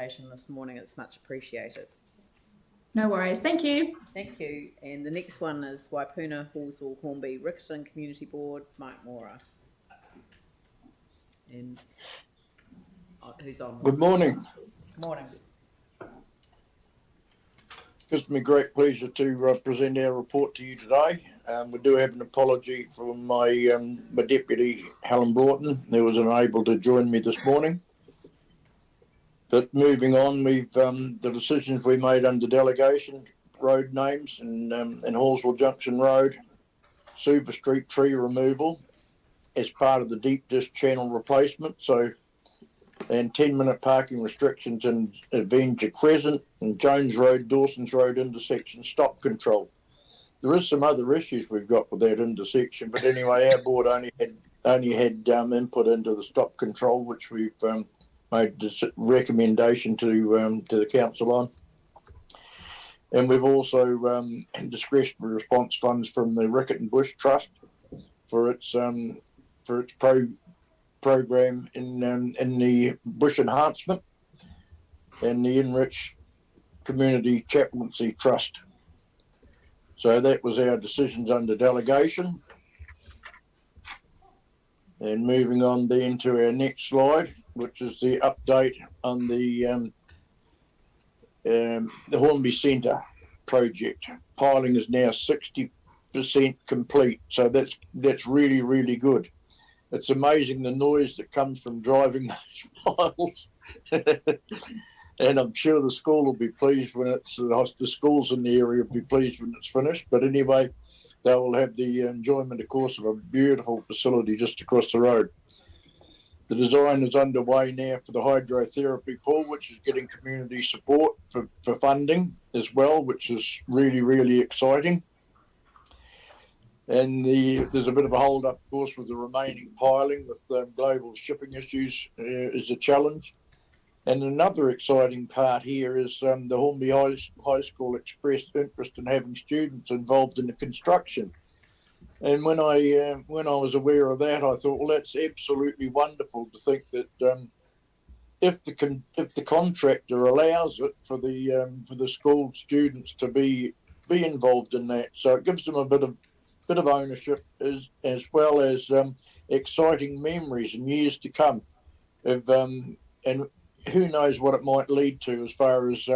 presentation this morning. It's much appreciated. No worries. Thank you. Thank you. And the next one is Waipuna Halswell-Hornby-Riccarton Community Board, Mike Mora. And who's on? Good morning. Morning. Gives me great pleasure to present our report to you today. We do have an apology from my deputy, Helen Broughton, who was unable to join me this morning. But moving on, we've the decisions we made under delegation, road names and Halswell Junction Road, Super Street tree removal as part of the deep dish channel replacement. And 10-minute parking restrictions in Avenger Crescent and Jones Road, Dawson's Road intersection stop control. There is some other issues we've got with that intersection, but anyway, our board only had input into the stop control, which we've made this recommendation to the council on. And we've also discretionary response funds from the Riccarton Bush Trust for its program in the bush enhancement and the Enrich Community Chaplaincy Trust. So that was our decisions under delegation. And moving on then to our next slide, which is the update on the Hornby Centre project. Piling is now 60% complete, so that's really, really good. It's amazing the noise that comes from driving those miles. And I'm sure the school will be pleased when the schools in the area will be pleased when it's finished. But anyway, they will have the enjoyment, of course, of a beautiful facility just across the road. The design is underway now for the hydrotherapy pool, which is getting community support for funding as well, which is really, really exciting. And there's a bit of a hold up, of course, with the remaining piling with global shipping issues is a challenge. And another exciting part here is the Hornby High School expressed interest in having students involved in the construction. And when I was aware of that, I thought, well, that's absolutely wonderful to think that if the contractor allows it for the school students to be involved in that, so it gives them a bit of ownership as well as exciting memories in years to come and who knows what it might lead to as far as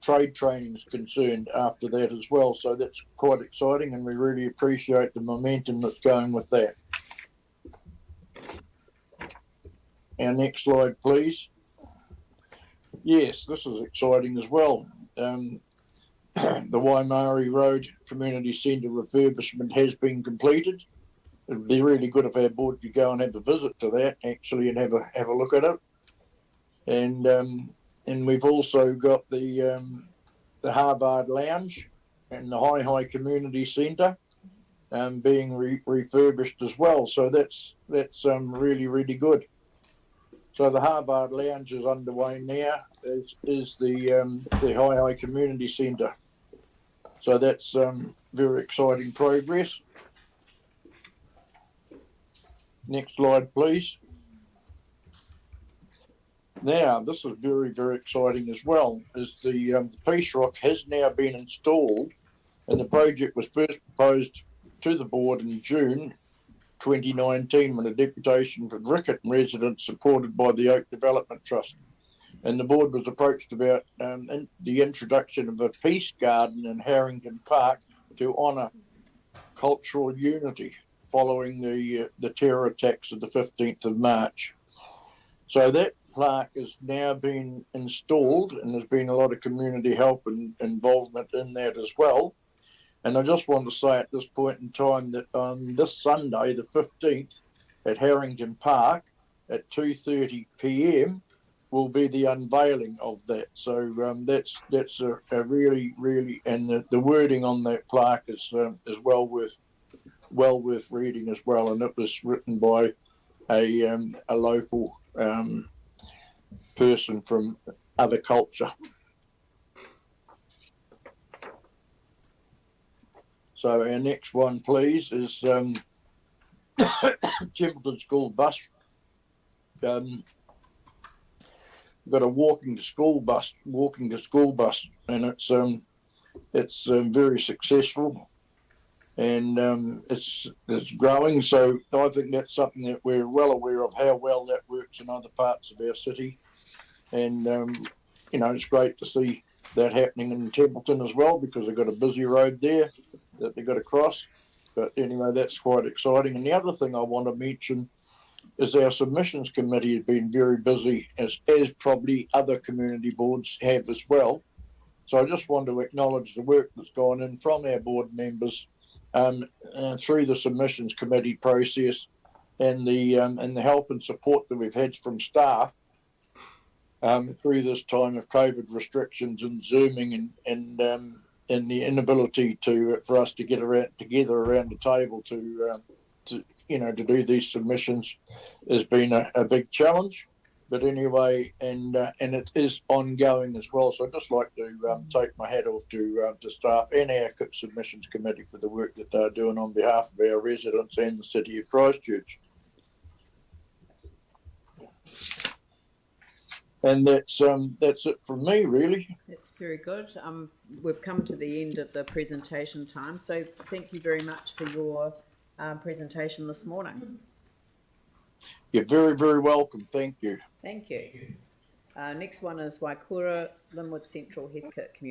trade training is concerned after that as well. So that's quite exciting, and we really appreciate the momentum that's going with that. Our next slide, please. Yes, this is exciting as well. The Waimari Road Community Centre refurbishment has been completed. It would be really good if our board could go and have a visit to that actually and have a look at it. And we've also got the Harvard Lounge and the High Community Centre being refurbished as well. So that's really, really good. So the Harvard Lounge is underway now, as is the High Community Centre. So that's very exciting progress. Next slide, please. Now, this is very, very exciting as well, as the Peace Rock has now been installed, and the project was first proposed to the board in June 2019 when a deputation from Riccarton residents supported by the Oak Development Trust. And the board was approached about the introduction of a peace garden in Harrington Park to honour cultural unity following the terror attacks of the 15th of March. So that plaque has now been installed, and there's been a lot of community help and involvement in that as well. And I just want to say at this point in time that on this Sunday, the 15th, at Harrington Park at 2:30 p.m. will be the unveiling of that. So that's a really, really, and the wording on that plaque is well worth reading as well. And it was written by a local person from other culture. So our next one, please, is Templeton School Bus. got a walking to school bus, and it's very successful, and it's growing. So I think that's something that we're well aware of how well that works in other parts of our city, and it's great to see that happening in Templeton as well, because they've got a busy road there that they've got to cross. But anyway, that's quite exciting. And the other thing I want to mention is our submissions committee has been very busy, as probably other community boards have as well. So I just want to acknowledge the work that's gone in from our board members through the submissions committee process, and the help and support that we've had from staff through this time of COVID restrictions and Zooming and the inability for us to get together around the table to do these submissions has been a big challenge. But anyway, and it is ongoing as well. So I'd just like to take my hat off to staff and our submissions committee for the work that they're doing on behalf of our residents and the city of Christchurch. And that's it from me, really. That's very good. We've come to the end of the presentation time, so thank you very much for your presentation this morning. You're very, very welcome. Thank you. Thank you. Next one is Waipuna, Linwood Central Heathcote Community.